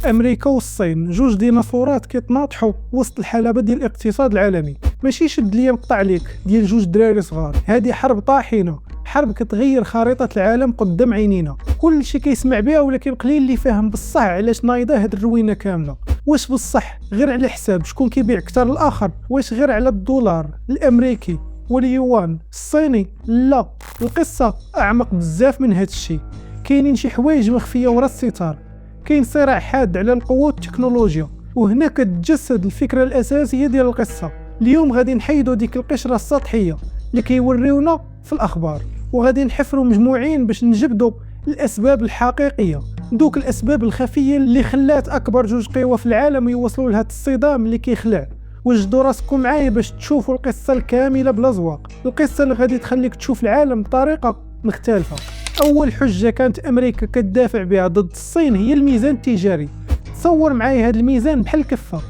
امريكا والصين جوج ديناصورات كيتناطحوا وسط الحلبة ديال الاقتصاد العالمي. ماشي شد ليا مقطع ليك ديال جوج دراري صغار، هذه حرب طاحنه، حرب كتغير خريطة العالم قدام عينينا. كل شيء كيسمع بها ولكن قليل اللي فاهم بصح علاش نايضه هاد الروينه كامله. واش بصح غير على حساب شكون كيبيع اكثر الاخر؟ واش غير على الدولار الامريكي واليوان الصيني؟ لا، القصه اعمق بزاف من هاد الشيء. كاينين شي حوايج مخفيه ورا الستار، كاين صراع حاد على القوه والتكنولوجيا، وهنا كتجسد الفكره الاساسيه ديال القصه. اليوم غادي نحيدوا ديك القشره السطحيه اللي كيوريونا في الاخبار، وغادي نحفروا مجموعين باش نجبدوا الاسباب الحقيقيه، دوك الاسباب الخفيه اللي خلات اكبر جوج قوى في العالم يوصلوا لهذا الصدام اللي كيخلع. وجدوا راسكم معايا باش تشوفوا القصه الكامله بلا زواق، القصه اللي غادي تخليك تشوف العالم بطريقه مختلفه. اول حجه كانت امريكا كتدافع بها ضد الصين هي الميزان التجاري. تصور معايا هذا الميزان بحال كفه،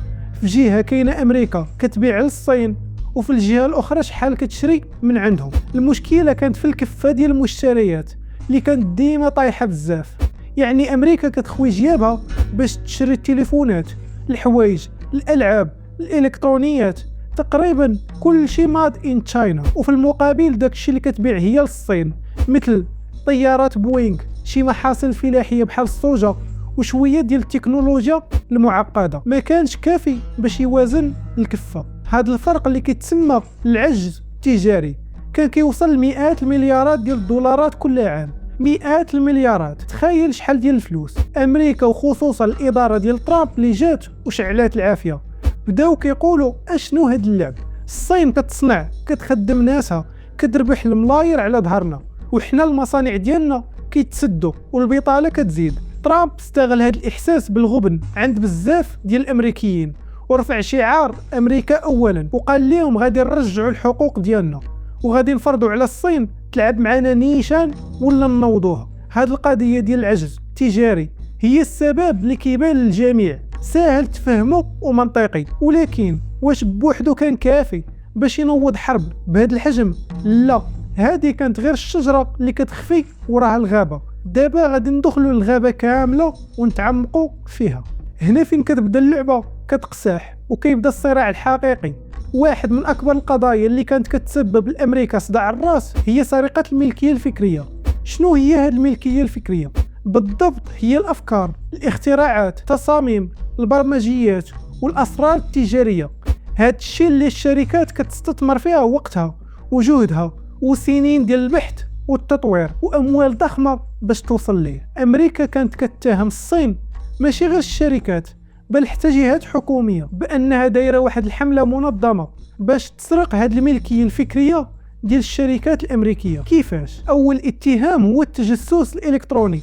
في جهه كاينه امريكا كتبيع للصين، وفي الجهه الاخرى شحال كتشري من عندهم. المشكله كانت في الكفه ديال المشتريات اللي كانت ديما طايحه بزاف. يعني امريكا كتخوي جيابها باش تشري التليفونات، الحوايج، الالعاب، الالكترونيات، تقريبا كل شيء ماد ان تشاينا، وفي المقابل داكشي اللي كتبيع هي للصين، مثل طيارات بوينغ، شي محاصيل فلاحيه بحال الصوجه، وشويه ديال التكنولوجيا المعقده، ما كانش كافي باش يوازن الكفه. هذا الفرق اللي كيتسمى العجز التجاري كان كيوصل لمئات المليارات ديال الدولارات كل عام. مئات المليارات، تخيل شحال ديال الفلوس. امريكا وخصوصا الاداره ديال ترامب اللي جات وشعلات العافيه بداو كيقولوا اشنو هاد اللعب؟ الصين كتصنع، كتخدم ناسها، كتربح الملاير على ظهرنا، وحنا المصانع ديالنا كيتسدوا والبطاله كتزيد. ترامب استغل هذا الاحساس بالغبن عند بزاف ديال الامريكيين ورفع شعار امريكا اولا، وقال لهم غادي نرجعوا الحقوق ديالنا وغادي نفرضوا على الصين تلعب معنا نيشان ولا نوضوها. هذه القضيه ديال العجز التجاري هي السبب اللي كيبان للجميع ساهل تفهمه ومنطقي، ولكن واش بوحدو كان كافي باش ينوض حرب بهذا الحجم؟ لا، هذه كانت غير الشجره اللي كتخفي وراها الغابه. دابا غادي ندخلوا للغابه كامله ونتعمقوا فيها. هنا فين كتبدا اللعبه كتقساح وكيبدا الصراع الحقيقي. واحد من اكبر القضايا اللي كانت كتسبب لامريكا صداع الراس هي سرقه الملكيه الفكريه. شنو هي هذه الملكيه الفكريه؟ بالضبط هي الافكار، الاختراعات، التصاميم، البرمجيات والاسرار التجاريه. هذا الشيء اللي الشركات كتستثمر فيها وقتها وجهدها وسنين ديال البحث والتطوير واموال ضخمه باش توصل ليه. امريكا كانت كتهم الصين، ماشي غير الشركات بل حتى جهات حكوميه، بانها دايره واحد الحمله منظمه باش تسرق هذه الملكيه الفكريه ديال الشركات الامريكيه. كيفاش؟ اول اتهام هو التجسس الالكتروني.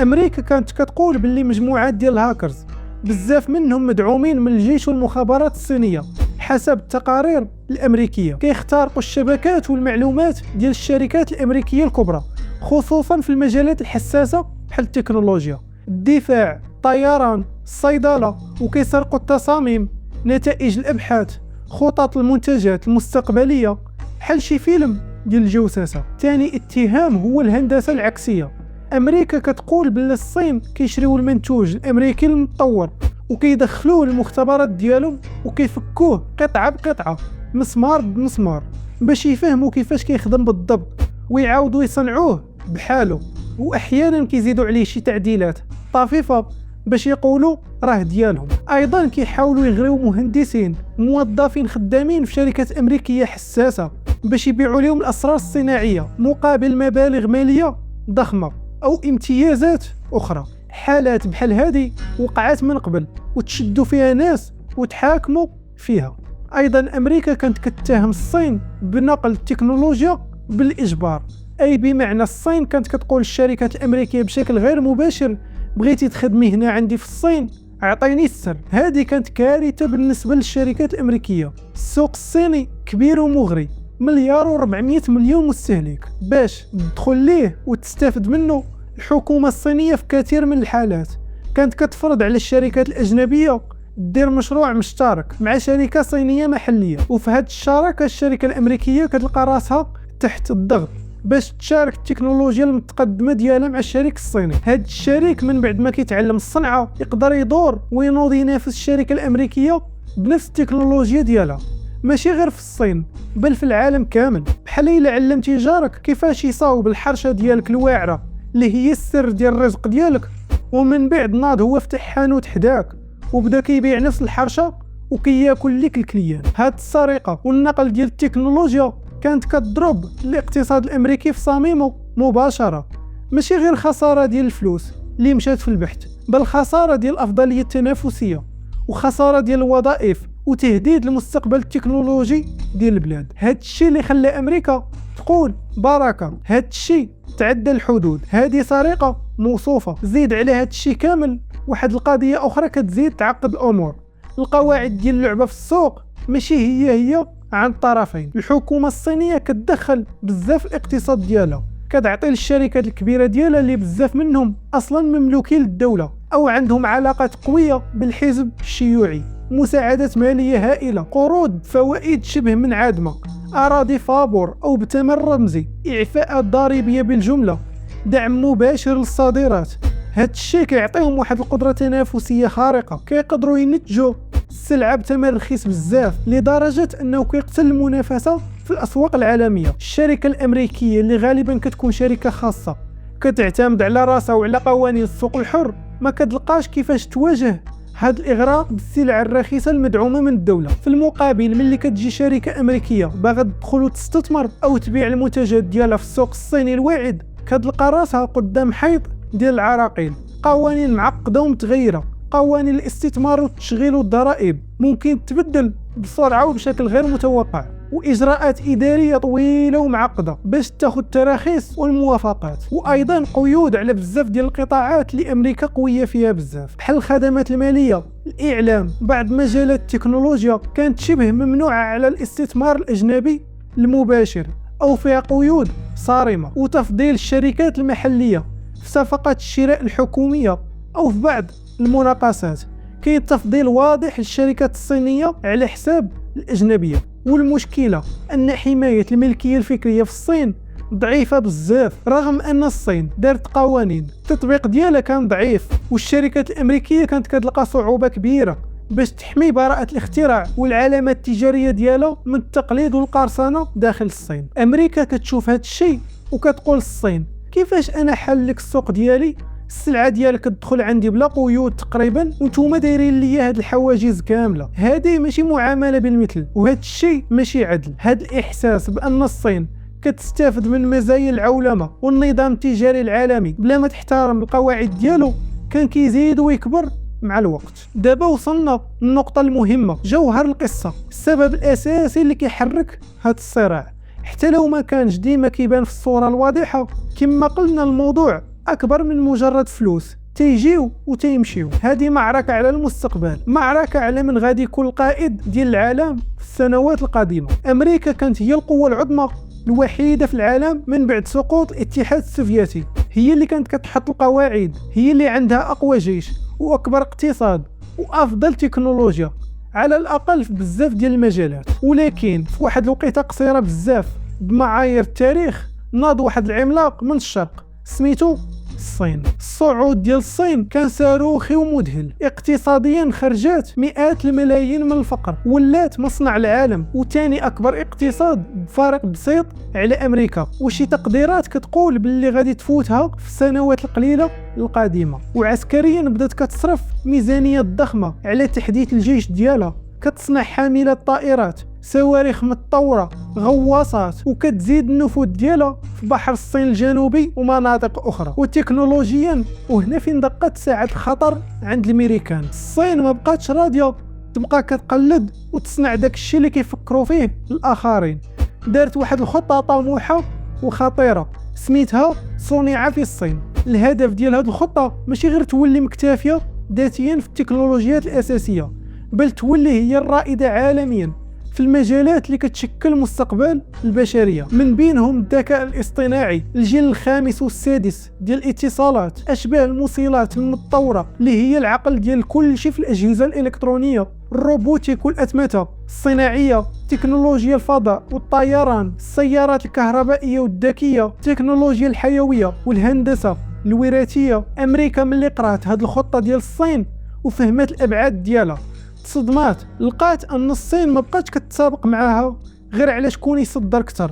امريكا كانت كتقول باللي مجموعات ديال الهاكرز بزاف منهم مدعومين من الجيش والمخابرات الصينيه حسب التقارير الامريكيه، كيخترقوا الشبكات والمعلومات ديال الشركات الامريكيه الكبرى، خصوصا في المجالات الحساسه بحال التكنولوجيا، الدفاع، الطيران، الصيدله، وكيسرقوا التصاميم، نتائج الابحاث، خطط المنتجات المستقبليه بحال شي فيلم ديال الجوساسه. ثاني اتهام هو الهندسه العكسيه. امريكا كتقول بلي الصين كيشريو المنتوج الامريكي المتطور وكيدخلوه للمختبرات ديالهم وكيفكوه قطعه بقطعه، مسمار بمسمار، باش يفهموا كيفاش كيخدم بالضبط ويعاودوا يصنعوه بحاله، واحيانا كيزيدوا عليه شي تعديلات طفيفه باش يقولوا راه ديالهم. ايضا كيحاولوا يغريو مهندسين موظفين خدامين في شركات امريكيه حساسه باش يبيعوا لهم الاسرار الصناعيه مقابل مبالغ ماليه ضخمه او امتيازات اخرى. حالات بحال هذه وقعت من قبل وتشدوا فيها ناس وتحاكموا فيها. ايضا امريكا كانت كتهم الصين بنقل التكنولوجيا بالاجبار، اي بمعنى الصين كانت كتقول للشركات الامريكيه بشكل غير مباشر بغيتي تخدمي هنا عندي في الصين اعطيني السر. هذه كانت كارثه بالنسبه للشركات الامريكيه. السوق الصيني كبير ومغري، 1.4 مليار مستهلك. باش تدخل ليه وتستافد منه، الحكومه الصينيه في كثير من الحالات كانت كتفرض على الشركات الاجنبيه دير مشروع مشترك مع شركه صينيه محليه، وفي هذه الشراكه الشركه الامريكيه كتلقى راسها تحت الضغط باش تشارك التكنولوجيا المتقدمه ديالها مع الشريك الصيني. هاد الشريك من بعد ما كيتعلم الصنعه يقدر يدور وينوض ينافس الشركه الامريكيه بنفس التكنولوجيا ديالها، ماشي غير في الصين بل في العالم كامل. بحال الا علمتي جارك كيفاش يصاوب الحرشه ديالك الواعره اللي هي السر ديال الرزق ديالك، ومن بعد ناض هو فتح حانوت حداك وبدا كيبيع نفس الحرشه وكياكل لك الكليان. هاد السرقه والنقل ديال التكنولوجيا كانت كتضرب الاقتصاد الامريكي في صميمه مباشره، ماشي غير خساره ديال الفلوس اللي مشات في البحث، بل خساره ديال الافضليه التنافسيه وخساره ديال الوظائف وتهديد المستقبل التكنولوجي ديال البلاد. هاد الشيء اللي خلى امريكا تقول بركه. هاد الشيء تعدى الحدود، هذه سرقه موصوفه. زيد على هاد الشيء كامل واحد القضيه اخرى كتزيد تعقد الامور. القواعد ديال اللعبه في السوق ماشي هي عن الطرفين. الحكومه الصينيه كتدخل بزاف في الاقتصاد ديالها، كتعطي للشركات الكبيره ديالها اللي بزاف منهم اصلا مملوكين للدوله او عندهم علاقات قويه بالحزب الشيوعي، مساعدات ماليه هائله، قروض فوائد شبه منعدمه، اراضي فابور او بثمن رمزي، اعفاءات ضريبيه بالجمله، دعم مباشر للصادرات. هاد الشيء كيعطيهم واحد القدره تنافسيه خارقه، كيقدروا ينتجوا السلعه بثمن رخيص بزاف لدرجه انه كيقتل المنافسه في الاسواق العالميه. الشركه الامريكيه اللي غالبا كتكون شركه خاصه كتعتمد على راسها وعلى قوانين السوق الحر ما كتلقاش كيفاش تواجه هاد الاغراق بالسلع الرخيصه المدعومه من الدوله. في المقابل ملي كتجي شركه امريكيه باغا تدخل وتستثمر او تبيع المنتجات ديالها في السوق الصيني الواعد، كتلقى راسها قدام حيط ديال العراقيل، قوانين معقده ومتغيره، قوانين الاستثمار والتشغيل والضرائب ممكن تبدل بسرعه وبشكل غير متوقع، واجراءات اداريه طويله ومعقده باش تاخذ التراخيص والموافقات، وايضا قيود على بزاف ديال القطاعات اللي امريكا قويه فيها بزاف، بحال الخدمات الماليه، الاعلام، بعض مجالات التكنولوجيا كانت شبه ممنوعه على الاستثمار الاجنبي المباشر او فيها قيود صارمه، وتفضيل الشركات المحليه في صفقات الشراء الحكوميه او في بعض المناقصات. كاين تفضيل واضح للشركات الصينيه على حساب الاجنبيه، والمشكله ان حمايه الملكيه الفكريه في الصين ضعيفه بزاف، رغم ان الصين دارت قوانين التطبيق ديالها كان ضعيف، والشركات الامريكيه كانت كتلقى صعوبه كبيره باش تحمي براءه الاختراع والعلامات التجاريه ديالها من التقليد والقرصنه داخل الصين. امريكا كتشوف هذا الشيء وكتقول الصين كيفاش انا حل لك السوق ديالي، السلعه ديالك تدخل عندي بلا قيود تقريبا وانتوما دايرين لي هاد الحواجز كامله. هذه ماشي معامله بالمثل، وهذا الشيء ماشي عدل. هاد الاحساس بان الصين كتستافد من مزايا العولمه والنظام التجاري العالمي بلا ما تحترم القواعد ديالو كان كيزيد ويكبر مع الوقت. دابا وصلنا للنقطه المهمه، جوهر القصه، السبب الاساسي اللي كيحرك هاد الصراع، حتى لو ما كانش ديما كيبان في الصوره الواضحه. كما قلنا الموضوع اكبر من مجرد فلوس تيجيو وتيمشيو. هذه معركه على المستقبل، معركه على من غادي يكون القائد ديال العالم في السنوات القادمه. امريكا كانت هي القوه العظمى الوحيده في العالم من بعد سقوط الاتحاد السوفيتي، هي اللي كانت كتحط القواعد، هي اللي عندها اقوى جيش واكبر اقتصاد وافضل تكنولوجيا على الاقل في بزاف ديال المجالات. ولكن في واحد الوقيته قصيره بزاف بمعايير التاريخ ناض واحد العملاق من الشرق سميتو الصين. الصعود ديال الصين كان صاروخي ومذهل، اقتصاديا خرجات مئات الملايين من الفقر، ولات مصنع العالم وثاني اكبر اقتصاد بفارق بسيط على امريكا، وشي تقديرات كتقول باللي غادي تفوتها في السنوات القليله القادمه. وعسكريا بدات كتصرف ميزانيات ضخمه على تحديث الجيش ديالها، كتصنع حاملات طائرات، صواريخ متطوره، غواصات، وكتزيد النفوذ ديالها في بحر الصين الجنوبي ومناطق اخرى. وتكنولوجيا وهنا فين دقت ساعه الخطر عند الامريكان، الصين ما بقاتش راضيه تبقى كتقلد وتصنع داك الشيء اللي كيفكروا فيه الاخرين. دارت واحد الخطه طموحه وخطيره سميتها صنع في الصين. الهدف ديال هذه الخطه ماشي غير تولي مكتفيه ذاتيا في التكنولوجيات الاساسيه، بل تولي هي الرائده عالميا في المجالات اللي كتشكل مستقبل البشريه، من بينهم الذكاء الاصطناعي، الجيل الخامس والسادس ديال الاتصالات، اشباه الموصلات المتطوره اللي هي العقل ديال كل شيء في الاجهزه الالكترونيه، الروبوتيك والاتمته الصناعيه، تكنولوجيا الفضاء والطيران، السيارات الكهربائيه والذكيه، التكنولوجيا الحيويه والهندسه الوراثيه. امريكا ملي قرات هاد الخطه ديال الصين وفهمت الابعاد ديالها تصدمات، لقات ان الصين ما بقاتش كتسابق معاها غير على شكون يصدر اكثر،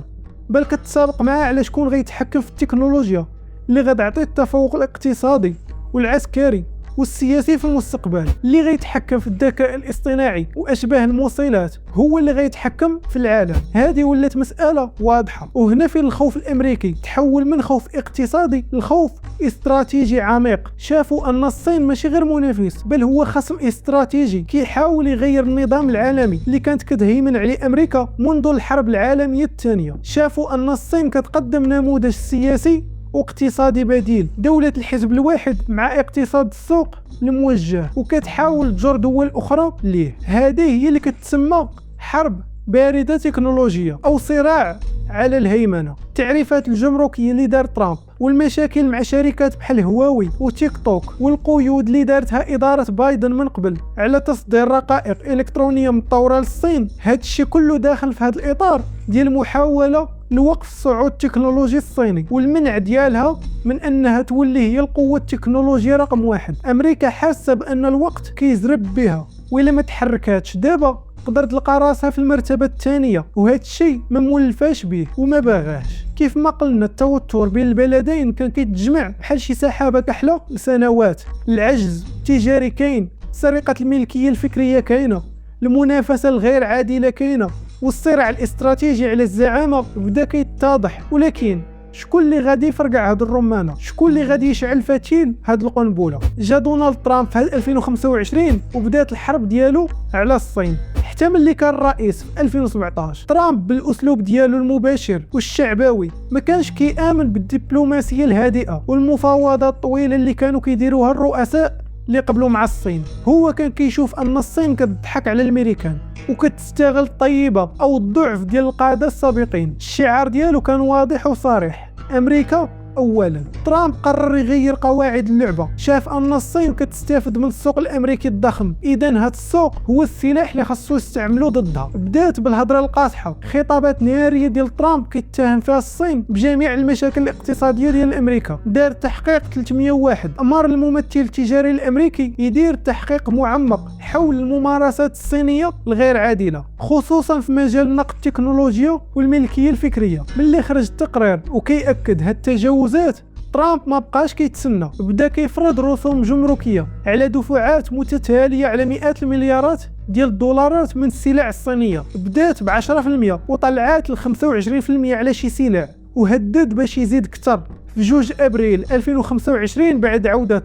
بل كتسابق معاها على شكون غيتحكم في التكنولوجيا اللي غتعطي التفوق الاقتصادي والعسكري والسياسي في المستقبل. اللي غيتحكم في الذكاء الاصطناعي واشباه الموصلات هو اللي غيتحكم في العالم. هذه ولات مسألة واضحة، وهنا فين الخوف الامريكي تحول من خوف اقتصادي لخوف استراتيجي عميق. شافوا ان الصين ماشي غير منافس، بل هو خصم استراتيجي كيحاول يغير النظام العالمي اللي كانت كتهيمن عليه امريكا منذ الحرب العالمية الثانية. شافوا ان الصين كتقدم نموذج سياسي واقتصادي بديل، دولة الحزب الواحد مع اقتصاد السوق الموجه، وكتحاول تجر دول اخرى ليه. هذه هي اللي كتسمى حرب باردة تكنولوجية او صراع على الهيمنة. التعريفات الجمركية اللي دار ترامب والمشاكل مع شركات بحال هواوي وتيك توك والقيود اللي دارتها إدارة بايدن من قبل على تصدير رقائق إلكترونية متطورة للصين، هاد الشيء كله داخل في هذا الإطار ديال محاولة لوقف صعود التكنولوجيا الصيني والمنع ديالها من أنها تولي هي القوة التكنولوجيا رقم واحد. أمريكا حاسة بأن الوقت كيزرب بها، وإلا ما تحركاتش دابا قدرت تلقى راسها في المرتبة الثانية، وهذا الشيء ما مولفاش به وما باغاش. كيف ما قلنا التوتر بين البلدين كان كيتجمع بحال شي سحابة كحلة لسنوات. العجز التجاري كاين، سرقة الملكية الفكرية كاينة، المنافسة الغير عادلة كاينة، والصراع الاستراتيجي على الزعامة بدا كيتضح. ولكن شكون اللي غادي يفرقع هاد الرمانه؟ شكون اللي غادي يشعل فتيل هاد القنبله؟ جا دونالد ترامب في 2025 وبدات الحرب ديالو على الصين. حتى ملي كان رئيس في 2017 ترامب بالاسلوب ديالو المباشر والشعبوي ما كانش كيامن بالدبلوماسيه الهادئه والمفاوضات الطويله اللي كانوا كيديروها الرؤساء اللي قبلوا مع الصين. هو كان كيشوف ان الصين كتضحك على الامريكان وكتستغل الطيبه او الضعف ديال القاده السابقين. الشعار ديالو كان واضح وصريح: امريكا اولا. ترامب قرر يغير قواعد اللعبه، شاف ان الصين كتستافد من السوق الامريكي الضخم، اذا هذا السوق هو السلاح اللي خاصو يستعملو ضدها. بدات بالهضره القاصحه، خطابات ناريه ديال ترامب كيتهم فيها الصين بجميع المشاكل الاقتصاديه ديال امريكا. دار تحقيق 301، امر الممثل التجاري الامريكي يدير تحقيق معمق حول الممارسات الصينيه الغير عادله، خصوصا في مجال نقد التكنولوجيا والملكيه الفكريه. ملي خرج التقرير وكيأكد هاد التجاوزات، ترامب ما بقاش كيتسنى، بدا كيفرض رسوم جمركيه على دفعات متتاليه على مئات المليارات ديال الدولارات من السلع الصينيه. بدات ب 10% وطلعات ل 25% على شي سلع، وهدد باش يزيد اكثر. في 2 ابريل 2025 بعد عوده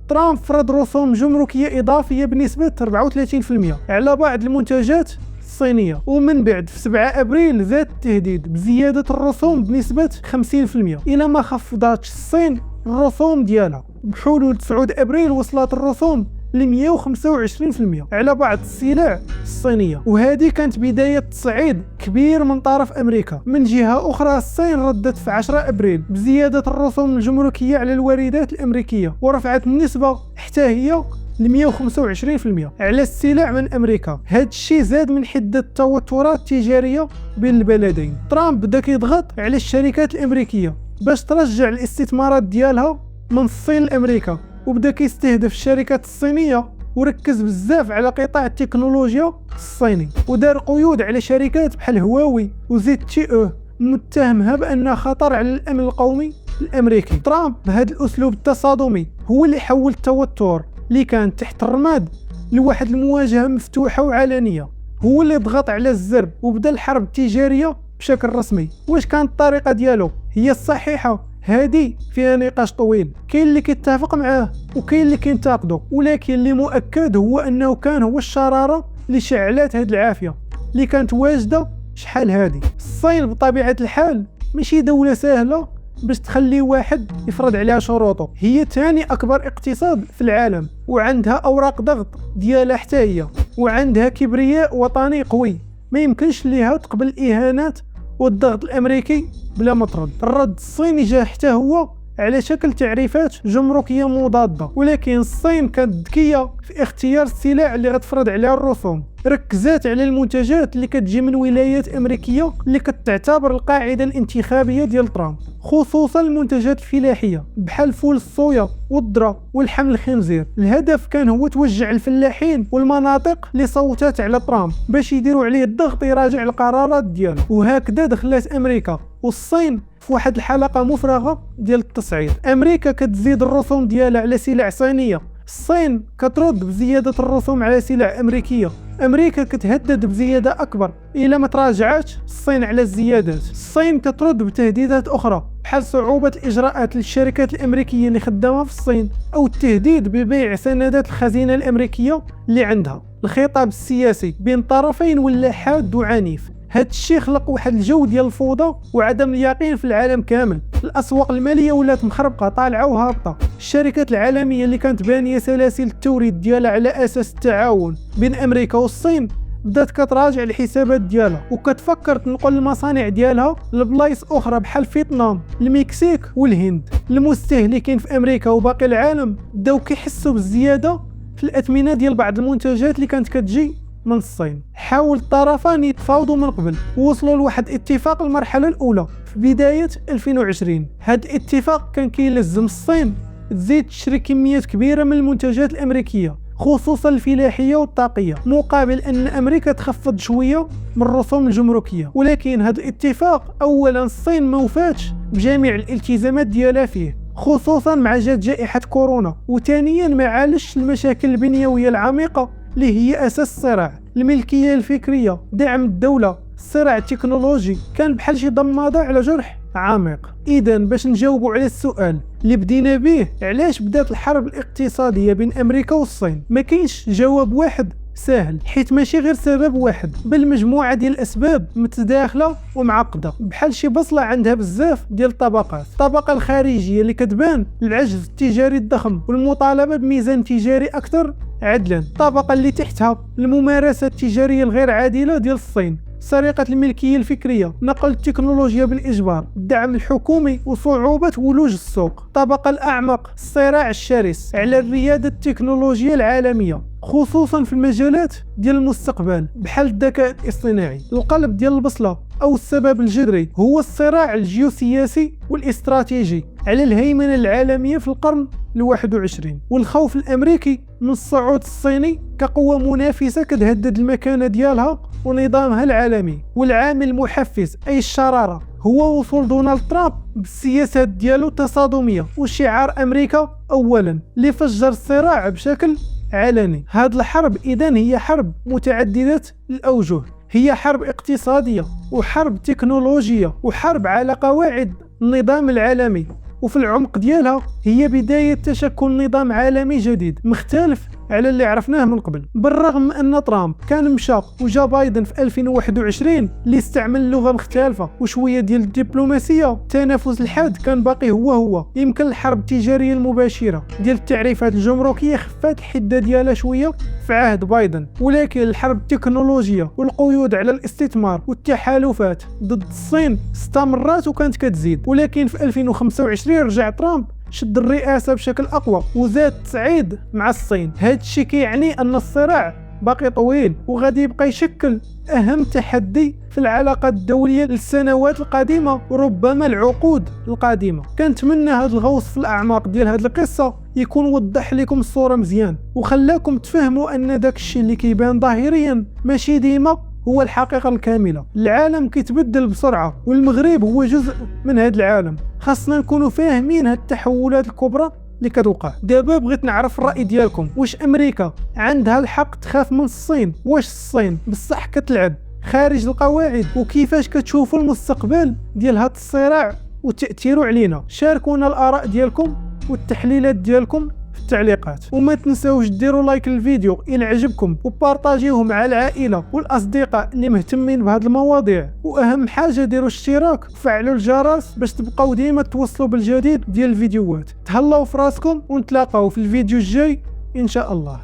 ترامب فرض رسوم جمركيه اضافيه بنسبه 34% على بعض المنتجات الصينية، ومن بعد في 7 ابريل زاد التهديد بزيادة الرسوم بنسبة 50% إلى ما خفضاتش الصين الرسوم ديالها. بحلول 9 ابريل وصلت الرسوم ل 125% على بعض السلع الصينية، وهذه كانت بداية تصعيد كبير من طرف أمريكا. من جهة أخرى الصين ردت في 10 ابريل بزيادة الرسوم الجمركية على الواردات الأمريكية، ورفعت النسبة حتى هي ل 125% على السلع من امريكا. هذا الشيء زاد من حده التوترات التجاريه بين البلدين. ترامب بدا كيضغط على الشركات الامريكيه باش ترجع الاستثمارات ديالها من الصين لامريكا، وبدا كيستهدف الشركات الصينيه وركز بزاف على قطاع التكنولوجيا الصيني، ودار قيود على شركات بحال هواوي وزد تي او متهمها بانها خطر على الامن القومي الامريكي. ترامب بهذا الاسلوب التصادمي هو اللي حول التوتر اللي كان تحت الرماد لواحد المواجهة مفتوحة وعلنية. هو اللي ضغط على الزر وبدا الحرب التجارية بشكل رسمي. واش كانت الطريقة ديالو هي الصحيحة؟ هذه فيها نقاش طويل، كاين اللي كيتفق معاه وكاين اللي كينتقده، ولكن اللي مؤكد هو انه كان هو الشرارة اللي شعلات هذه العافية اللي كانت واجدة شحال هذه. الصين بطبيعة الحال ماشي دولة سهلة باش تخلي واحد يفرض عليها شروطه. هي ثاني اكبر اقتصاد في العالم، وعندها اوراق ضغط ديالها حتى هي، وعندها كبرياء وطني قوي. ما يمكنش ليها تقبل الإهانات والضغط الأمريكي بلا ما ترد. الرد الصيني جا حتى هو على شكل تعريفات جمركية مضادة، ولكن الصين كانت ذكية في اختيار السلع اللي غتفرض عليها الرسوم. ركزات على المنتجات اللي كتجي من ولايات أمريكية اللي كتعتبر القاعدة الانتخابية ديال ترامب، خصوصا المنتجات الفلاحية بحال فول الصويا والذرة والحمل الخنزير. الهدف كان هو توجع الفلاحين والمناطق اللي صوتات على ترامب باش يديروا عليه الضغط يراجع القرارات ديالو. وهكذا دخلت أمريكا والصين في واحد الحلقة مفرغة ديال التصعيد. أمريكا كتزيد الرسوم ديالها على سلع صينية، الصين كترد بزيادة الرسوم على سلع أمريكية. أمريكا كتهدد بزيادة أكبر إلا ما تراجعتش الصين على الزيادات. الصين كترد بتهديدات أخرى بحال صعوبة الإجراءات للشركات الأمريكية اللي خدامة في الصين، أو التهديد ببيع سندات الخزينة الأمريكية اللي عندها. الخطاب السياسي بين طرفين ولا حاد وعنيف. هاد الشيء خلق واحد الجو ديال الفوضى وعدم اليقين في العالم كامل. الأسواق المالية ولات مخربقة طالعة وهابطة. الشركات العالمية اللي كانت بانية سلاسل التوريد ديالها على أساس التعاون بين أمريكا والصين بدات كتراجع الحسابات ديالها وكتفكر تنقل المصانع ديالها لبلايص أخرى بحال فيتنام، المكسيك والهند. المستهلكين في أمريكا وباقي العالم بداو كيحسوا بالزيادة في الأثمنة ديال بعض المنتجات اللي كانت كتجي من الصين. حاول الطرفان يتفاوضوا من قبل ووصلوا لواحد اتفاق المرحلة الأولى في بداية 2020. هاد الاتفاق كان كيلزم الصين تزيد تشري كميات كبيرة من المنتجات الأمريكية خصوصا الفلاحية والطاقية، مقابل أن أمريكا تخفض شوية من الرسوم الجمركية. ولكن هاد الاتفاق أولا الصين ما وفاتش بجميع الالتزامات ديالها فيه، خصوصا مع جائحة كورونا، وثانيا ما عالجش المشاكل البنيوية العميقة اللي هي أساس الصراع. الملكية الفكرية، دعم الدولة، الصراع التكنولوجي كان بحال شي ضمادة على جرح عميق. إذا باش نجاوبوا على السؤال اللي بدينا به، علاش بدات الحرب الاقتصادية بين أمريكا والصين، ما كاينش جواب واحد سهل، حيت ماشي غير سبب واحد بل مجموعة ديال الأسباب متداخلة ومعقدة بحال شي بصلة عندها بزاف ديال الطبقات. الطبقة الخارجية اللي كتبان العجز التجاري الضخم والمطالبة بميزان تجاري أكثر عدلا. الطبقة اللي تحتها الممارسة التجارية الغير عادلة ديال الصين، سرقة الملكية الفكرية، نقل التكنولوجيا بالإجبار، الدعم الحكومي وصعوبة ولوج السوق. الطبقة الأعمق الصراع الشرس على الريادة التكنولوجيا العالمية خصوصا في المجالات ديال المستقبل بحال الذكاء الاصطناعي. القلب ديال البصلة أو السبب الجذري هو الصراع الجيوسياسي والاستراتيجي على الهيمنة العالمية في القرن ال21، والخوف الأمريكي من الصعود الصيني كقوة منافسة كتهدد المكانة ديالها ونظامها العالمي. والعامل المحفز أي الشرارة هو وصول دونالد ترامب بالسياسات ديالو التصادمية وشعار أمريكا أولا اللي فجر الصراع بشكل علني. هاد الحرب إذن هي حرب متعددة الأوجه، هي حرب اقتصادية وحرب تكنولوجية وحرب على قواعد النظام العالمي، وفي العمق ديالها هي بداية تشكل نظام عالمي جديد مختلف على اللي عرفناه من قبل. بالرغم من أن ترامب كان مشى وجا بايدن في 2021 اللي استعمل لغة مختلفة وشوية ديال الدبلوماسية، التنافس الحاد كان باقي هو. يمكن الحرب التجارية المباشرة ديال التعريفات الجمركية خفات الحدة ديالها شوية في عهد بايدن، ولكن الحرب التكنولوجية والقيود على الاستثمار والتحالفات ضد الصين استمرت وكانت كتزيد. ولكن في 2025 رجع ترامب شد الرئاسة بشكل أقوى وزاد تصعيد مع الصين. هاد الشيء كيعني أن الصراع باقي طويل وغادي يبقى يشكل أهم تحدي في العلاقات الدولية للسنوات القادمة وربما العقود القادمة. كنتمنى هاد الغوص في الأعماق ديال هاد القصة يكون وضح لكم الصورة مزيان وخلاكم تفهموا أن داك الشيء اللي كيبان ظاهريا ماشي ديما هو الحقيقة الكاملة. العالم كيتبدل بسرعة والمغرب هو جزء من هذا العالم. خاصنا نكونوا فاهمين هاد التحولات الكبرى اللي كتوقع. دابا بغيت نعرف الرأي ديالكم، واش أمريكا عندها الحق تخاف من الصين؟ واش الصين بصح كتلعب خارج القواعد؟ وكيفاش كتشوفوا المستقبل ديال هاد الصراع وتأثيره علينا؟ شاركونا الآراء ديالكم والتحليلات ديالكم في التعليقات، وما تنساوش ديروا لايك للفيديو إن عجبكم وبارطاجيوه مع العائلة والأصدقاء اللي مهتمين بهذه المواضيع، وأهم حاجة ديروا اشتراك وفعلوا الجرس باش تبقاو ديما توصلوا بالجديد ديال الفيديوهات. تهلاو في راسكم ونتلاقاو في الفيديو الجاي إن شاء الله.